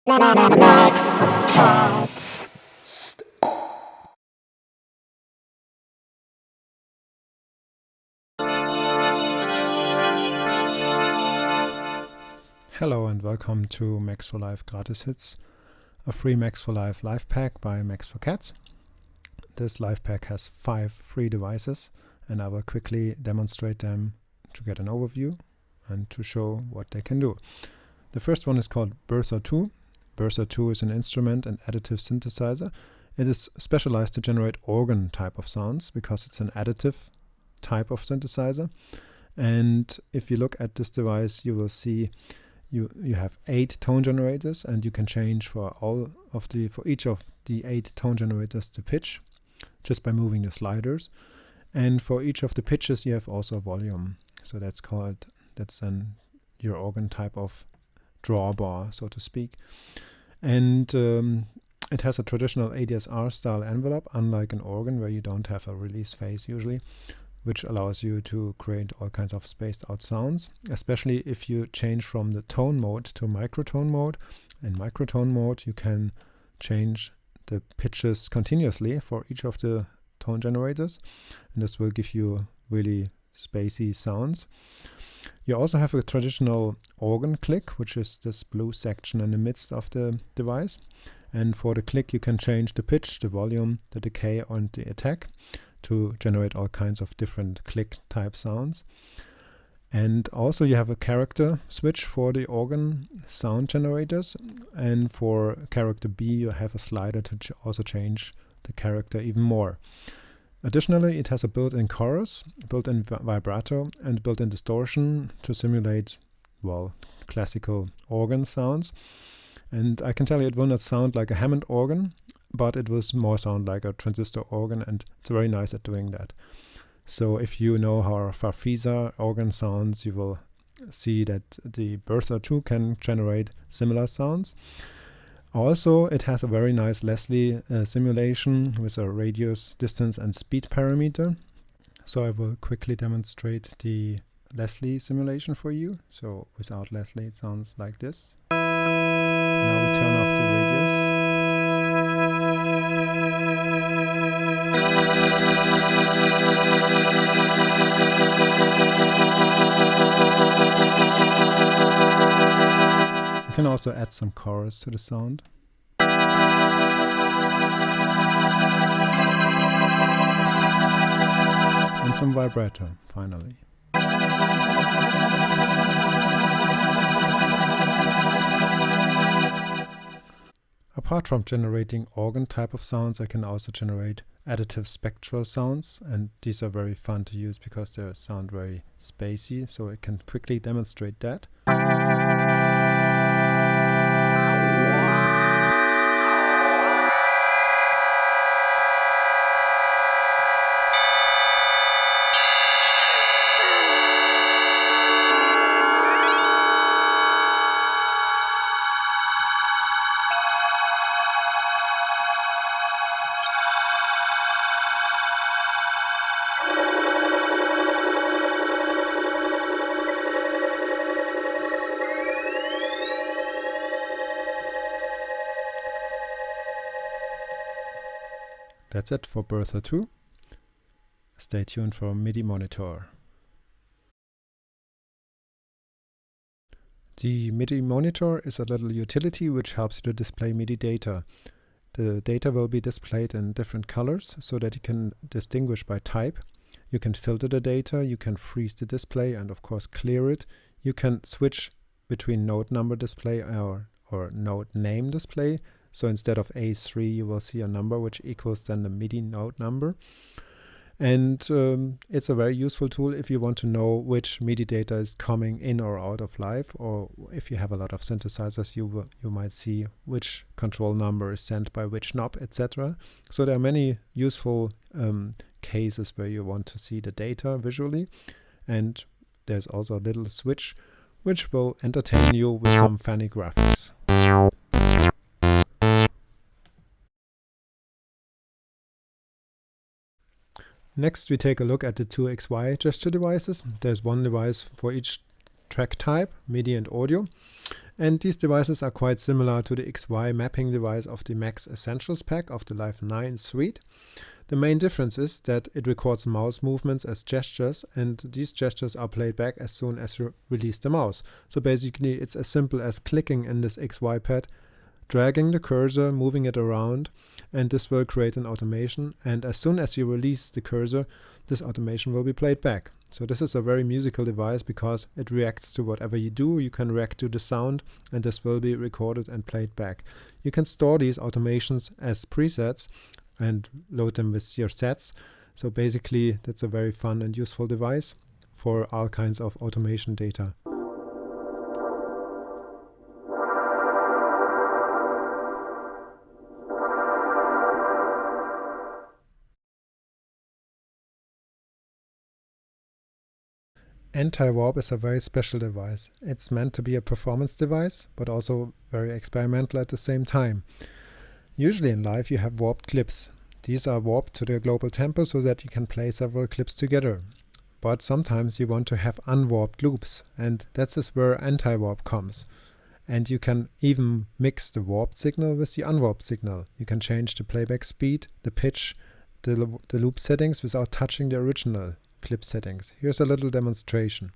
Max for Cats. Hello and welcome to Max for Life Gratis Hits, a free Max for Life life pack by Max for Cats. This life pack has 5 free devices and I will quickly demonstrate them to get an overview and to show what they can do. The first one is called Bertha 2. Bertha 2 is an instrument and additive synthesizer. It is specialized to generate organ type of sounds because it's an additive type of synthesizer. And if you look at this device, you will see you have 8 tone generators, and you can change for each of the 8 tone generators the pitch just by moving the sliders. And for each of the pitches you have also a volume. So that's then your organ type of drawbar, so to speak. And it has a traditional ADSR style envelope, unlike an organ where you don't have a release phase usually, which allows you to create all kinds of spaced out sounds, especially if you change from the tone mode to microtone mode. In microtone mode you can change the pitches continuously for each of the tone generators, and this will give you really spacey sounds. You also have a traditional organ click, which is this blue section in the midst of the device, and for the click you can change the pitch, the volume, the decay and the attack to generate all kinds of different click type sounds. And also you have a character switch for the organ sound generators, and for character B you have a slider to also change the character even more. Additionally, it has a built-in chorus, built-in vibrato and built-in distortion to simulate, well, classical organ sounds. And I can tell you it will not sound like a Hammond organ, but it will more sound like a transistor organ, and it's very nice at doing that. So if you know how a Farfisa organ sounds, you will see that the Bertha 2 can generate similar sounds. Also, it has a very nice Leslie simulation with a radius, distance and speed parameter. So I will quickly demonstrate the Leslie simulation for you. So without Leslie it sounds like this. Now we turn off the radius. You can also add some chorus to the sound. And some vibrato, finally. Apart from generating organ type of sounds, I can also generate additive spectral sounds, and these are very fun to use because they sound very spacey, so I can quickly demonstrate that. That's it for Bertha 2. Stay tuned for Midi Monitor. The Midi Monitor is a little utility which helps you to display MIDI data. The data will be displayed in different colors so that you can distinguish by type. You can filter the data, you can freeze the display and of course clear it. You can switch between note number display or note name display. So instead of A3 you will see a number which equals then the MIDI note number. And it's a very useful tool if you want to know which MIDI data is coming in or out of live, or if you have a lot of synthesizers you might see which control number is sent by which knob, etc. So there are many useful cases where you want to see the data visually, and there's also a little switch which will entertain you with some funny graphics. Next we take a look at the 2 XY gesture devices. There's one device for each track type, MIDI and audio. And these devices are quite similar to the XY mapping device of the Max Essentials pack of the Live 9 suite. The main difference is that it records mouse movements as gestures, and these gestures are played back as soon as you release the mouse. So basically it's as simple as clicking in this XY pad, dragging the cursor, moving it around, and this will create an automation, and as soon as you release the cursor, this automation will be played back. So this is a very musical device because it reacts to whatever you do. You can react to the sound, and this will be recorded and played back. You can store these automations as presets and load them with your sets. So basically that's a very fun and useful device for all kinds of automation data. Anti-warp is a very special device. It's meant to be a performance device, but also very experimental at the same time. Usually in live you have warped clips. These are warped to their global tempo so that you can play several clips together. But sometimes you want to have unwarped loops, and that's where anti-warp comes. And you can even mix the warped signal with the unwarped signal. You can change the playback speed, the pitch, the loop settings without touching the original clip settings. Here's a little demonstration.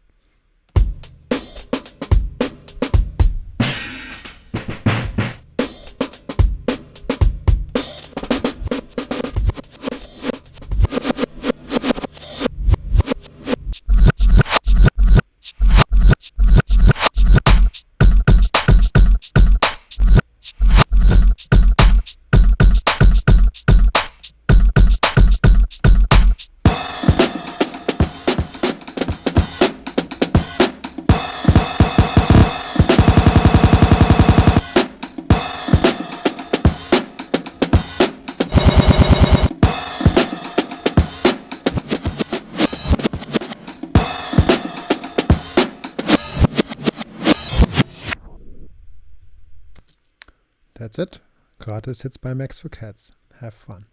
That's it. Gratis Hits by Max for Cats. Have fun.